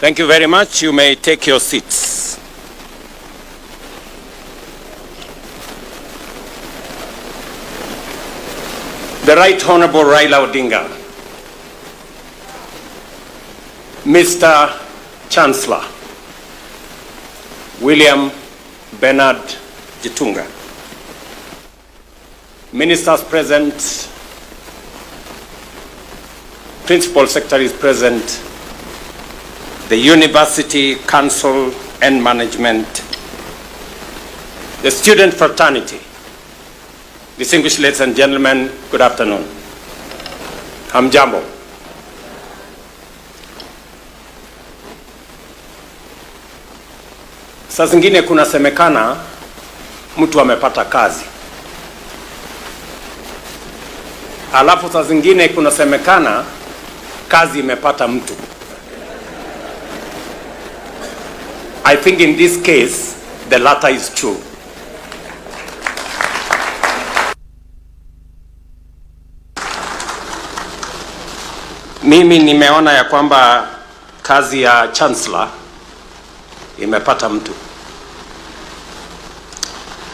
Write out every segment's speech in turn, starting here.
Thank you very much. You may take your seats. The Right Honorable Raila Odinga, Mr. Chancellor William Bernard Gitunga, Ministers present, Principal Secretaries present, the University Council and Management, the student fraternity, distinguished ladies and gentlemen, good afternoon. Hamjambo. Saa zingine kunasemekana mtu amepata kazi. Alafu saa zingine kunasemekana kazi imepata mtu. I think in this case, the latter is true. Mimi nimeona ya kwamba kazi ya Chancellor imepata mtu.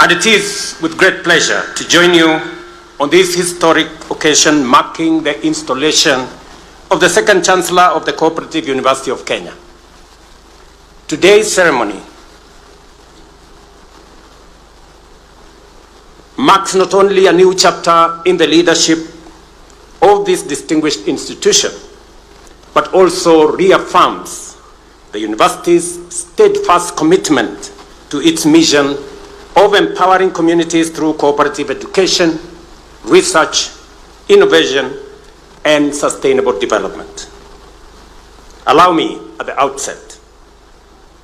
And it is with great pleasure to join you on this historic occasion marking the installation of the second Chancellor of the Co-operative University of Kenya. Today's ceremony marks not only a new chapter in the leadership of this distinguished institution, but also reaffirms the university's steadfast commitment to its mission of empowering communities through cooperative education, research, innovation, and sustainable development. Allow me at the outset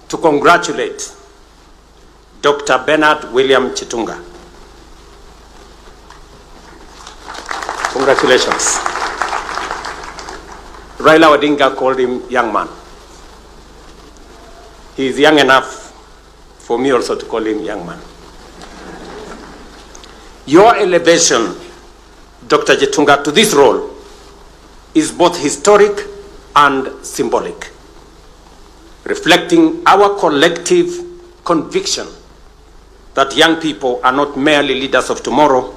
to congratulate Dr. Bernard William Gitunga. Congratulations. Raila Odinga called him young man. He is young enough for me also to call him young man. Your elevation, Dr. Gitunga, to this role is both historic and symbolic, reflecting our collective conviction that young people are not merely leaders of tomorrow,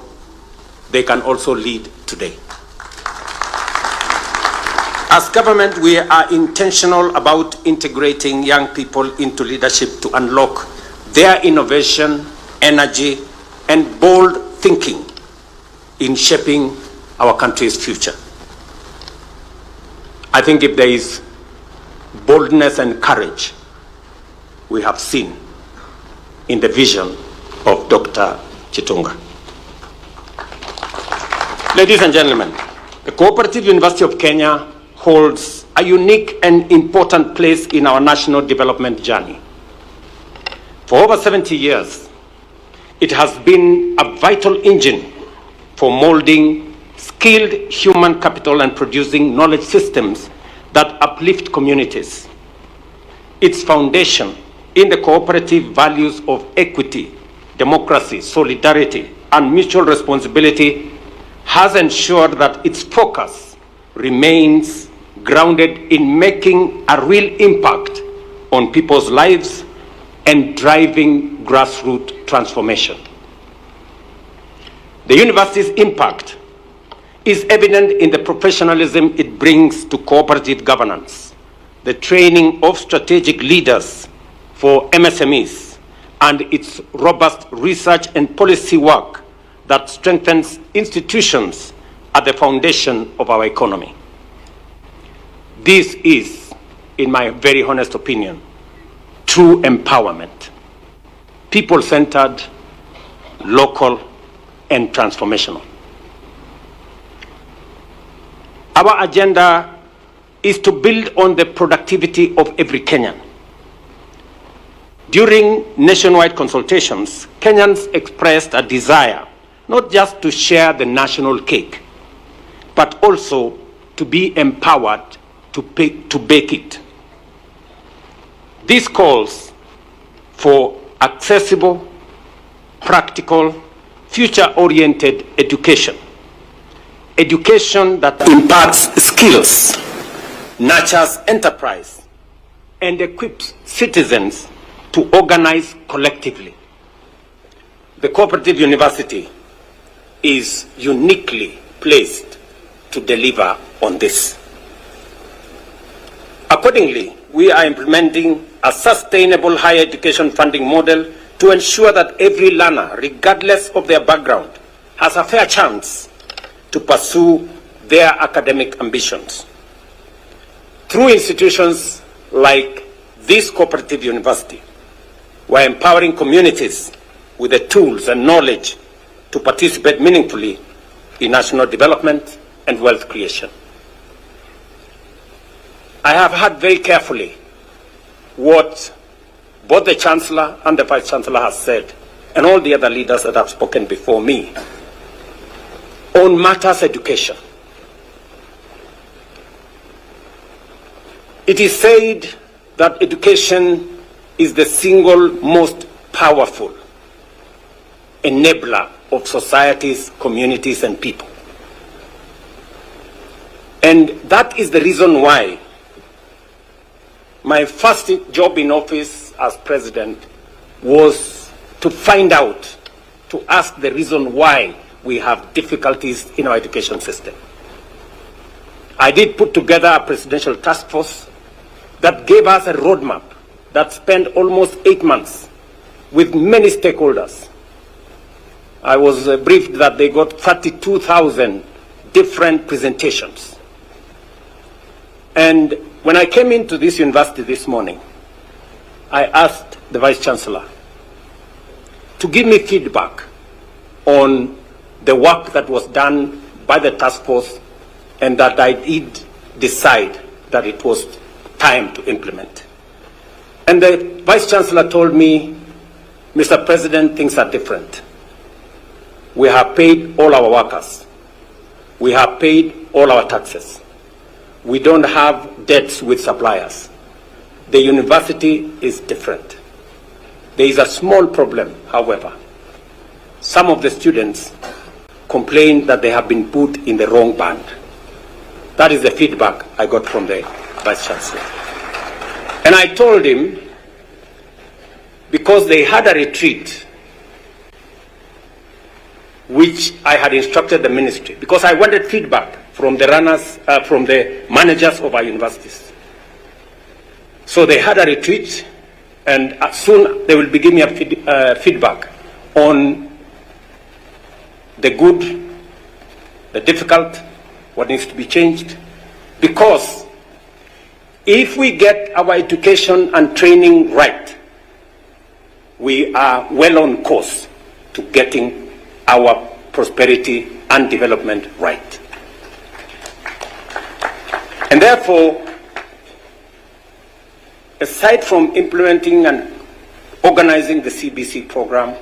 they can also lead today. As government, we are intentional about integrating young people into leadership to unlock their innovation, energy, and bold thinking in shaping our country's future. I think if there is boldness and courage we have seen in the vision of Dr. Gitunga. Ladies and gentlemen, the Cooperative University of Kenya holds a unique and important place in our national development journey. For over 70 years, it has been a vital engine for molding skilled human capital and producing knowledge systems that uplift communities. Its foundation in the cooperative values of equity, democracy, solidarity, and mutual responsibility has ensured that its focus remains grounded in making a real impact on people's lives and driving grassroots transformation. The university's impact is evident in the professionalism it brings to cooperative governance, the training of strategic leaders for MSMEs, and its robust research and policy work that strengthens institutions at the foundation of our economy. This is, in my very honest opinion, true empowerment, people-centered, local, and transformational. Our agenda is to build on the productivity of every Kenyan. During nationwide consultations, Kenyans expressed a desire not just to share the national cake, but also to be empowered to bake it. This calls for accessible, practical, future-oriented education. Education that imparts skills, nurtures enterprise, and equips citizens to organize collectively. The cooperative university is uniquely placed to deliver on this. Accordingly, we are implementing a sustainable higher education funding model to ensure that every learner, regardless of their background, has a fair chance to pursue their academic ambitions. Through institutions like this cooperative university, we're empowering communities with the tools and knowledge to participate meaningfully in national development and wealth creation. I have heard very carefully what both the Chancellor and the Vice Chancellor has said, and all the other leaders that have spoken before me, on matters education. It is said that education is the single most powerful enabler of societies, communities, and people. And that is the reason why my first job in office as president was to find out, to ask the reason why we have difficulties in our education system. I did put together a presidential task force that gave us a roadmap that spent almost 8 months with many stakeholders. I was briefed that they got 32,000 different presentations. And when I came into this university this morning, I asked the Vice Chancellor to give me feedback on the work that was done by the task force, and that I did decide that it was time to implement. And the Vice Chancellor told me, Mr. President, things are different. We have paid all our workers. We have paid all our taxes. We don't have debts with suppliers. The university is different. There is a small problem, however. Some of the students complain that they have been put in the wrong band. That is the feedback I got from the Vice Chancellor. And I told him, because they had a retreat, which I had instructed the ministry, because I wanted feedback from the runners, from the managers of our universities. So they had a retreat, and soon they will be giving me a feedback on the good, the difficult, what needs to be changed. Because if we get our education and training right, we are well on course to getting our prosperity and development right. And therefore, aside from implementing and organizing the CBC program,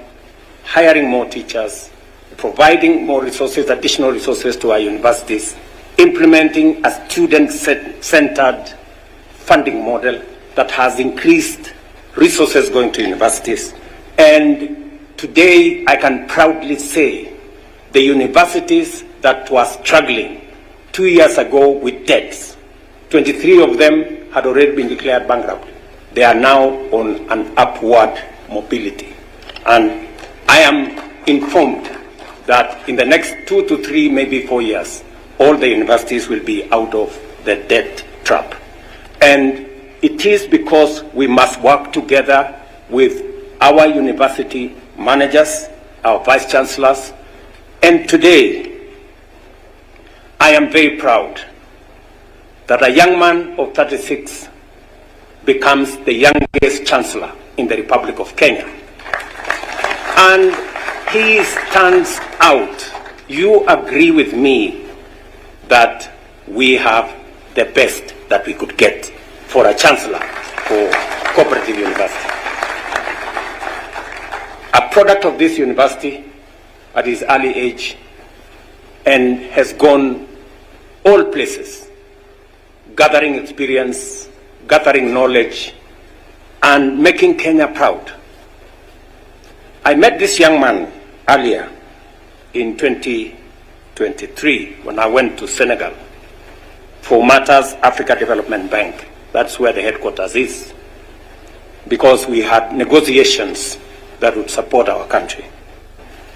hiring more teachers, providing more resources, additional resources to our universities, implementing a student-centered funding model that has increased resources going to universities. And today, I can proudly say the universities that were struggling 2 years ago with debts, 23 of them had already been declared bankrupt. They are now on an upward mobility. And I am informed that in the next 2 to 3, maybe 4 years, all the universities will be out of the debt trap. And it is because we must work together with our university managers, our vice chancellors. And today, I am very proud that a young man of 36 becomes the youngest chancellor in the Republic of Kenya. And he stands out. You agree with me that we have the best that we could get for a chancellor for cooperative university. A product of this university at his early age, and has gone all places, gathering experience, gathering knowledge, and making Kenya proud. I met this young man earlier in 2023 when I went to Senegal for Matters Africa Development Bank. That's where the headquarters is, because we had negotiations that would support our country.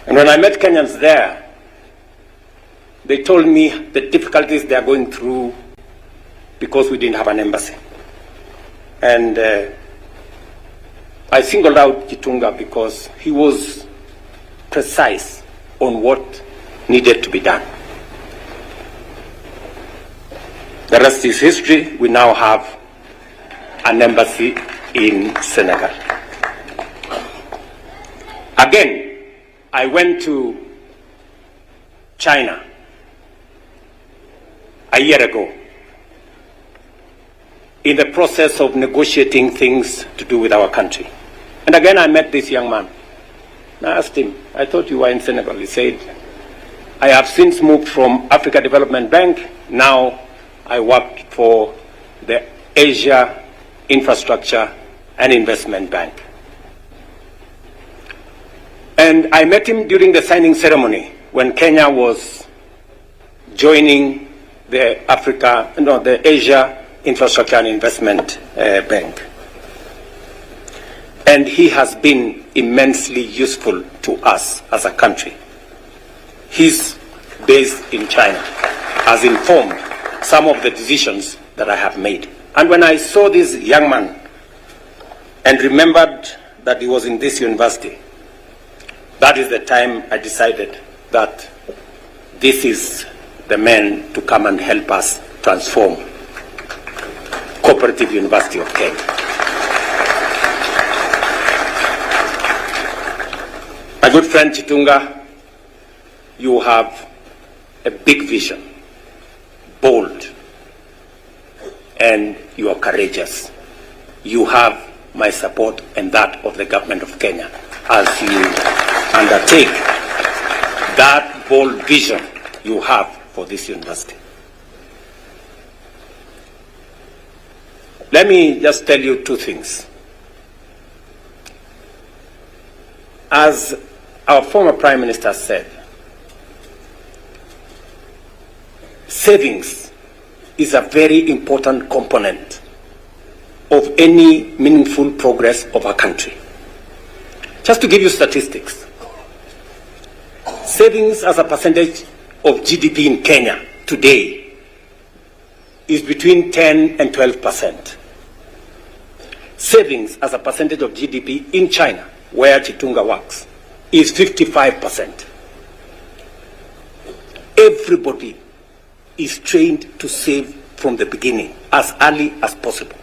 And when I met Kenyans there, they told me the difficulties they are going through because we didn't have an embassy. And I singled out Gitunga because he was precise on what needed to be done. The rest is history. We now have an embassy in Senegal. Again, I went to China a year ago in the process of negotiating things to do with our country. And again, I met this young man. And I asked him, I thought you were in Senegal. He said, I have since moved from Africa Development Bank. Now I work for the Asia Infrastructure and Investment Bank. And I met him during the signing ceremony when Kenya was joining the Asia Infrastructure and Investment Bank. And he has been immensely useful to us as a country. He's based in China, has informed some of the decisions that I have made. And when I saw this young man and remembered that he was in this university, that is the time I decided that this is the man to come and help us transform Cooperative University of Kenya. My good friend Chitunga, you have a big vision, bold, and you are courageous. You have my support and that of the government of Kenya as you undertake that bold vision you have for this university. Let me just tell you two things. As our former Prime Minister said, savings is a very important component of any meaningful progress of our country. Just to give you statistics, savings as a percentage of GDP in Kenya today is between 10 and 12%. Savings as a percentage of GDP in China, where Chitunga works, is 55%. Everybody is trained to save from the beginning, as early as possible.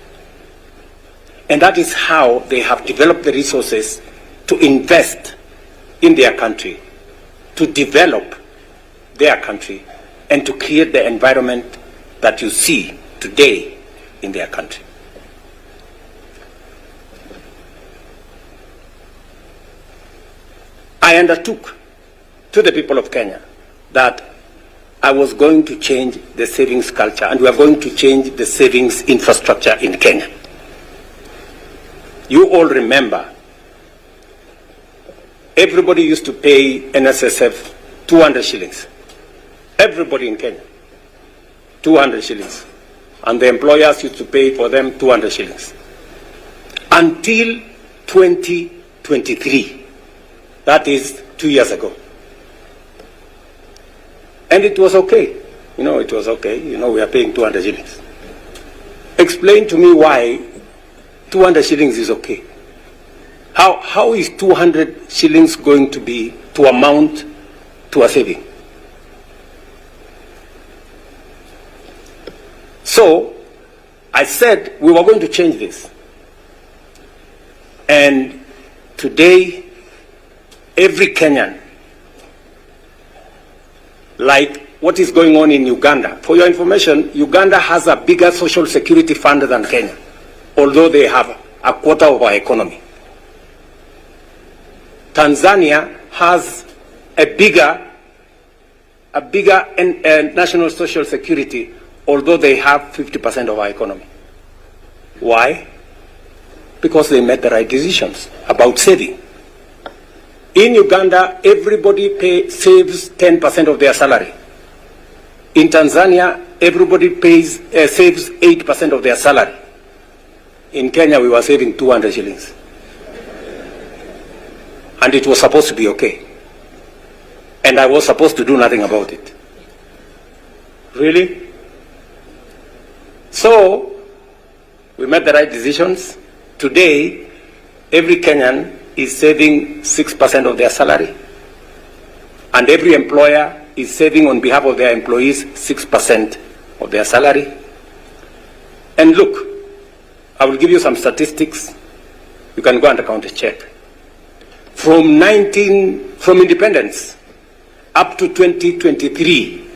And that is how they have developed the resources to invest in their country, to develop their country, and to create the environment that you see today in their country. I undertook to the people of Kenya that I was going to change the savings culture, and we are going to change the savings infrastructure in Kenya. You all remember, everybody used to pay NSSF 200 shillings. Everybody in Kenya, 200 shillings. And the employers used to pay for them 200 shillings. Until 2023. That is 2 years ago. And it was okay. It was okay. We are paying 200 shillings. Explain to me why 200 shillings is okay. How is 200 shillings going to amount to a saving? So I said we were going to change this. And today, every Kenyan, like what is going on in Uganda. For your information, Uganda has a bigger social security fund than Kenya, although they have a quarter of our economy. Tanzania has a bigger national social security, although they have 50% of our economy. Why? Because they made the right decisions about saving. In Uganda, everybody saves 10% of their salary. In Tanzania, everybody saves 8% of their salary. in Kenya we were saving 200 shillings. And it was supposed to be okay. And I was supposed to do nothing about it. Really? So, we made the right decisions. Today, every Kenyan is saving 6% of their salary. And every employer is saving on behalf of their employees 6% of their salary. And look, I will give you some statistics. You can go and account a check. From independence up to 2023,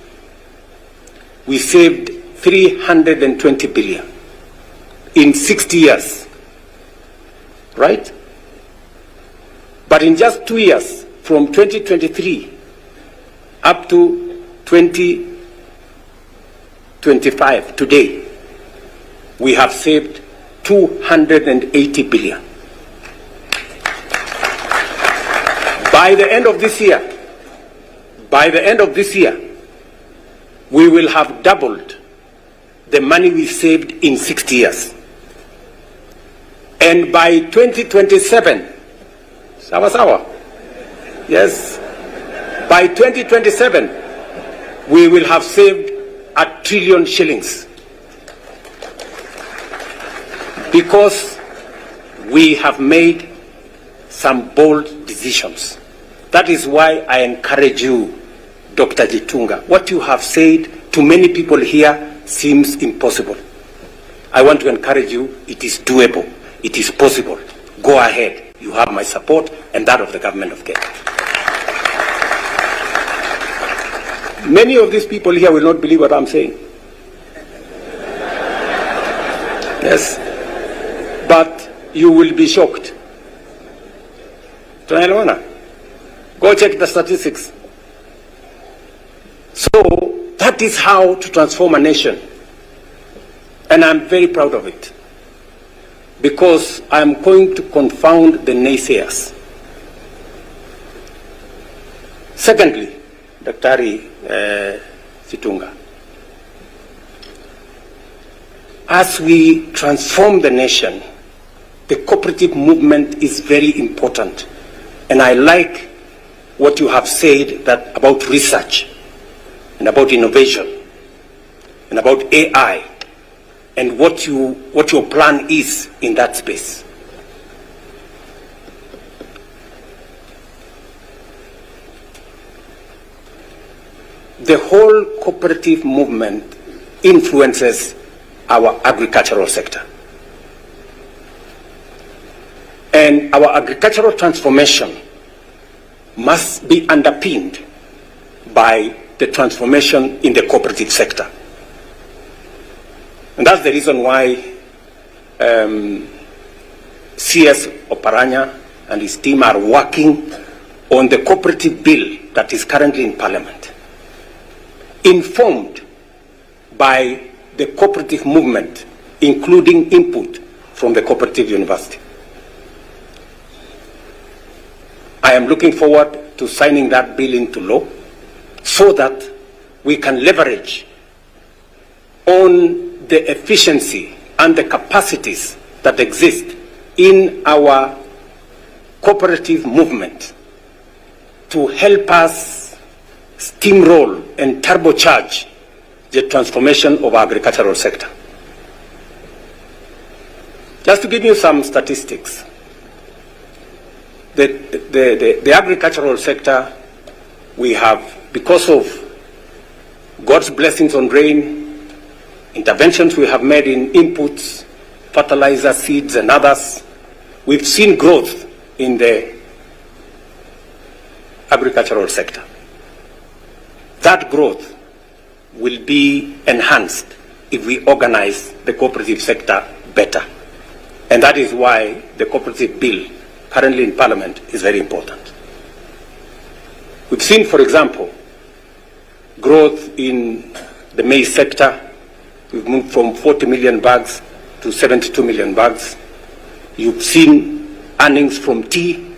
we saved 320 billion in 60 years, right? But in just 2 years, from 2023 up to 2025, today, we have saved 280 billion. By the end of this year, we will have doubled the money we saved in 60 years. And by 2027, yes, by 2027, we will have saved 1 trillion shillings. Because we have made some bold decisions. That is why I encourage you, Dr. Gitunga. What you have said to many people here seems impossible. I want to encourage you, it is doable, it is possible. Go ahead. You have my support and that of the government of Kenya. Many of these people here will not believe what I'm saying. Yes. But you will be shocked. Go check the statistics. So that is how to transform a nation. And I'm very proud of it. Because I'm going to confound the naysayers. Secondly, Dr. Gitunga, as we transform the nation, the cooperative movement is very important. And I like what you have said about research and about innovation and about AI and what your plan is in that space. The whole cooperative movement influences our agricultural sector. And our agricultural transformation must be underpinned by the transformation in the cooperative sector. And that's the reason why CS Oparanya and his team are working on the cooperative bill that is currently in Parliament, informed by the cooperative movement, including input from the Cooperative University. I am looking forward to signing that bill into law so that we can leverage on the efficiency and the capacities that exist in our cooperative movement to help us steamroll and turbocharge the transformation of our agricultural sector. Just to give you some statistics, the agricultural sector, we have, because of God's blessings on rain, interventions we have made in inputs, fertilizer, seeds, and others, we've seen growth in the agricultural sector. That growth will be enhanced if we organize the cooperative sector better. And that is why the cooperative bill currently in Parliament is very important. We've seen, for example, growth in the maize sector. We've moved from 40 million bags to 72 million bags. You've seen earnings from tea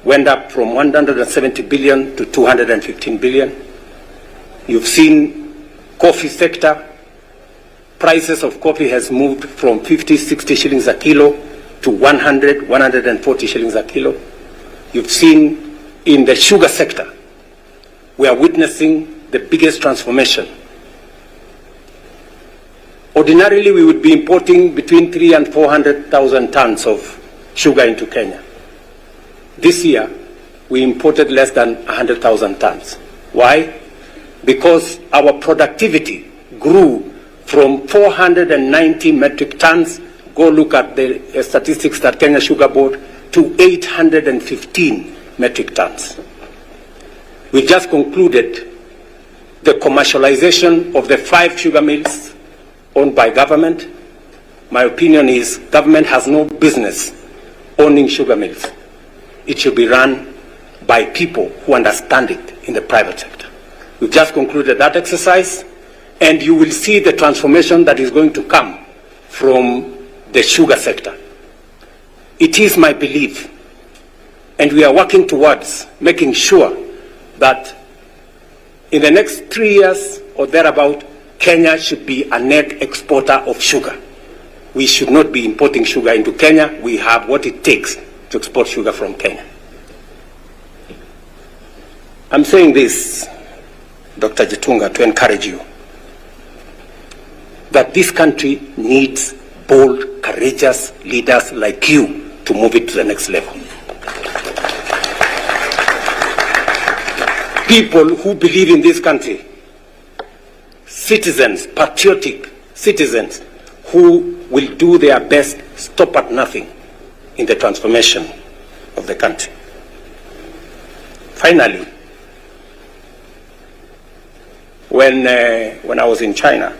went up from 170 billion to 215 billion. You've seen coffee sector prices of coffee has moved from 50, 60 shillings a kilo to 100, 140 shillings a kilo. You've seen in the sugar sector, we are witnessing the biggest transformation. Ordinarily, we would be importing between 300,000 and 400,000 tons of sugar into Kenya. This year, we imported less than 100,000 tons. Why? Because our productivity grew from 490 metric tons, go look at the statistics that Kenya Sugar Board, to 815 metric tons. We just concluded the commercialization of the 5 sugar mills owned by government. My opinion is government has no business owning sugar mills. It should be run by people who understand it in the private sector. We've just concluded that exercise, and you will see the transformation that is going to come from the sugar sector. It is my belief, and we are working towards making sure that in the next 3 years or thereabout, Kenya should be a net exporter of sugar. We should not be importing sugar into Kenya. We have what it takes to export sugar from Kenya. I'm saying this, Dr. Jitunga, to encourage you that this country needs bold, courageous leaders like you to move it to the next level. People who believe in this country, citizens, patriotic citizens, who will do their best, stop at nothing in the transformation of the country. Finally, when I was in China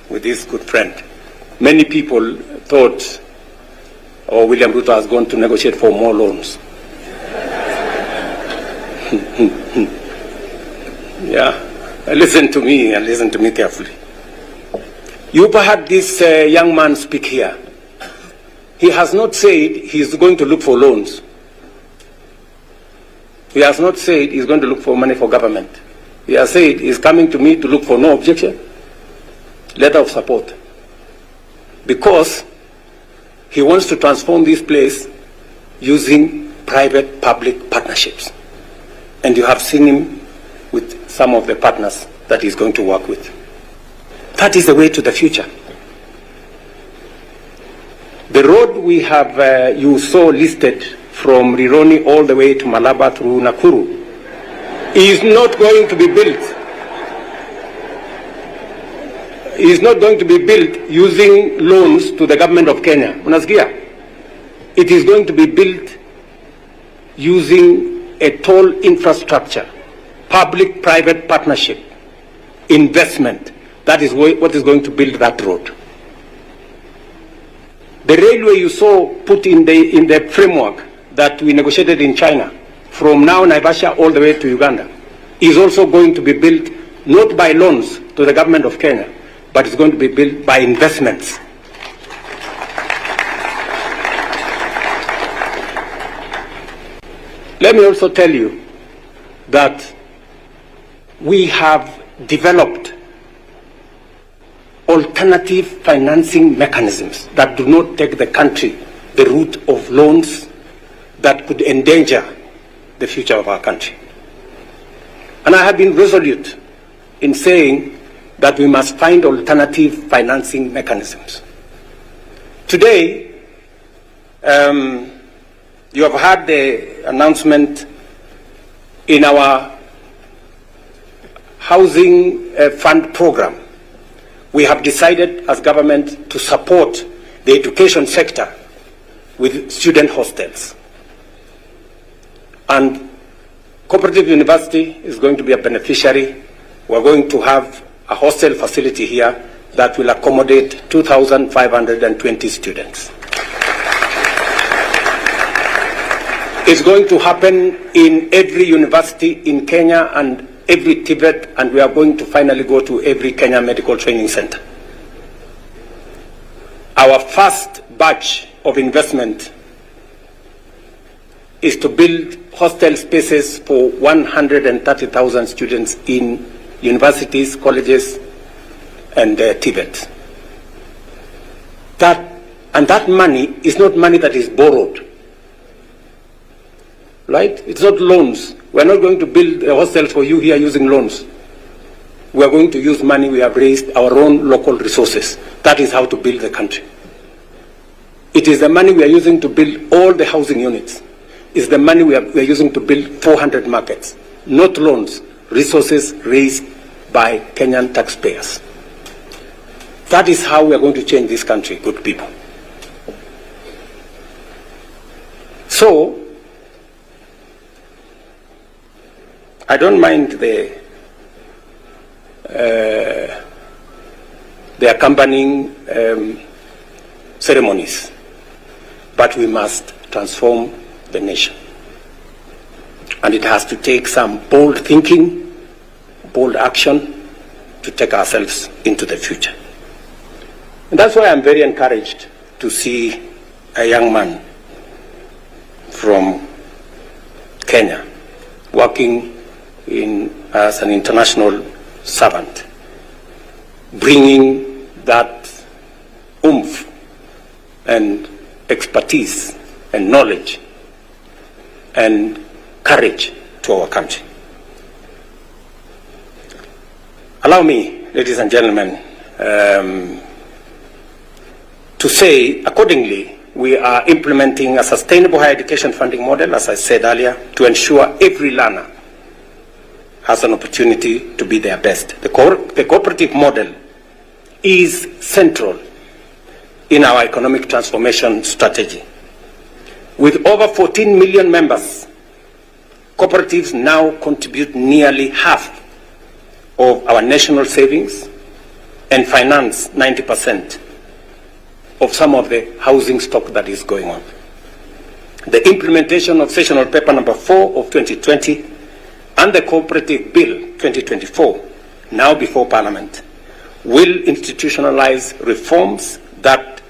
with this good friend, many people thought, oh, William Ruto has gone to negotiate for more loans. Yeah. Listen to me and listen to me carefully. You've heard this young man speak here. He has not said he's going to look for loans. He has not said he's going to look for money for government. He has said he's coming to me to look for no objection, letter of support. Because he wants to transform this place using private-public partnerships. And you have seen him with some of the partners that he's going to work with. That is the way to the future. The road we have, you saw listed from Rironi all the way to Malaba through Nakuru, is not going to be built. Is not going to be built using loans to the government of Kenya. Unasikia? It is going to be built using a toll infrastructure, public-private partnership, investment. That is what is going to build that road. The railway you saw put in the framework that we negotiated in China, from now Naivasha all the way to Uganda, is also going to be built not by loans to the government of Kenya, but it's going to be built by investments. Let me also tell you that we have developed alternative financing mechanisms that do not take the country the route of loans that could endanger the future of our country. And I have been resolute in saying that we must find alternative financing mechanisms. Today, you have heard the announcement in our housing fund program. We have decided as government to support the education sector with student hostels. And Cooperative University is going to be a beneficiary. We're going to have a hostel facility here that will accommodate 2,520 students. It's going to happen in every university in Kenya and every Tibet, and we are going to finally go to every Kenya Medical Training Center. Our first batch of investment is to build hostel spaces for 130,000 students in universities, colleges, and Tibet. And that money is not money that is borrowed. Right? It's not loans. We're not going to build a hostel for you here using loans. We are going to use money we have raised, our own local resources. That is how to build the country. It is the money we are using to build all the housing units. It's the money we are using to build 400 markets. Not loans, resources raised by Kenyan taxpayers. That is how we are going to change this country, good people. So, I don't mind the accompanying ceremonies, but we must transform the nation. And it has to take some bold thinking, bold action to take ourselves into the future. And that's why I'm very encouraged to see a young man from Kenya working as an international servant, bringing that oomph and expertise and knowledge and courage to our country. Allow me, ladies and gentlemen, to say accordingly, we are implementing a sustainable higher education funding model, as I said earlier, to ensure every learner has an opportunity to be their best. The cooperative model is central in our economic transformation strategy. With over 14 million members, cooperatives now contribute nearly half of our national savings and finance 90% of some of the housing stock that is going on. The implementation of Sessional Paper number 4 of 2020 and the Cooperative Bill 2024, now before Parliament, will institutionalize reforms that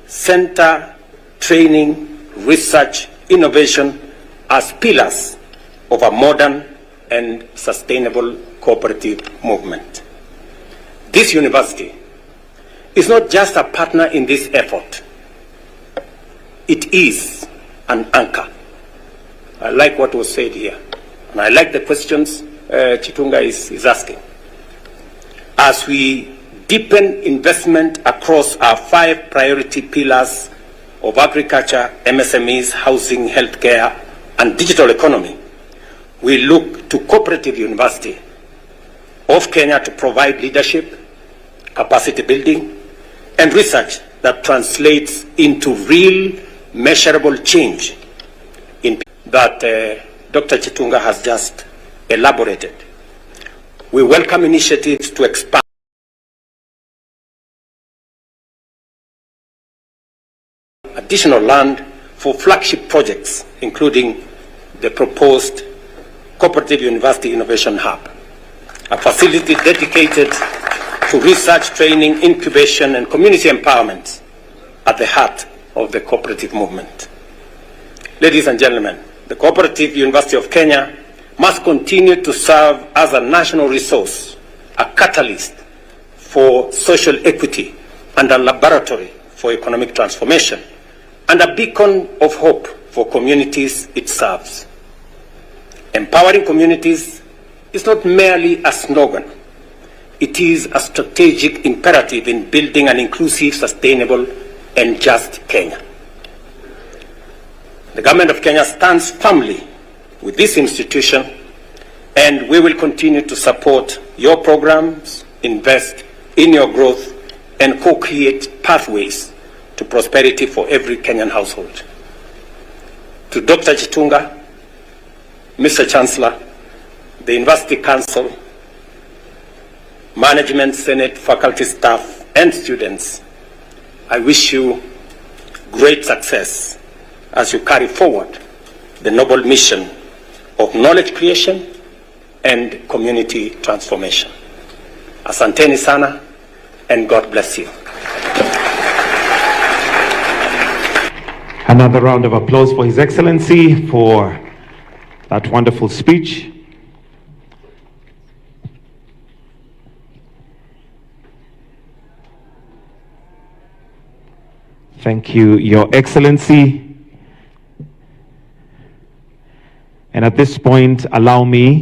center training, research, innovation as pillars of a modern and sustainable cooperative movement. This university is not just a partner in this effort. It is an anchor. I like what was said here. And I like the questions Chitunga is asking. As we deepen investment across our 5 priority pillars of agriculture, MSMEs, housing, healthcare, and digital economy, we look to Cooperative University of Kenya to provide leadership, capacity building, and research that translates into real measurable change in that Dr. Chitunga has just elaborated. We welcome initiatives to expand additional land for flagship projects, including the proposed Cooperative University Innovation Hub, a facility dedicated to research, training, incubation, and community empowerment at the heart of the cooperative movement. Ladies and gentlemen, the Cooperative University of Kenya must continue to serve as a national resource, a catalyst for social equity, and a laboratory for economic transformation, and a beacon of hope for communities it serves. Empowering communities is not merely a slogan. It is a strategic imperative in building an inclusive, sustainable, and just Kenya. The government of Kenya stands firmly with this institution, and we will continue to support your programs, invest in your growth, and co-create pathways to prosperity for every Kenyan household. To Dr. Chitunga, Mr. Chancellor, the University Council, Management, Senate, faculty, staff, and students, I wish you great success as you carry forward the noble mission of knowledge creation and community transformation. Asanteni sana, and God bless you. Another round of applause for His Excellency for that wonderful speech. Thank you, Your Excellency. And at this point, allow me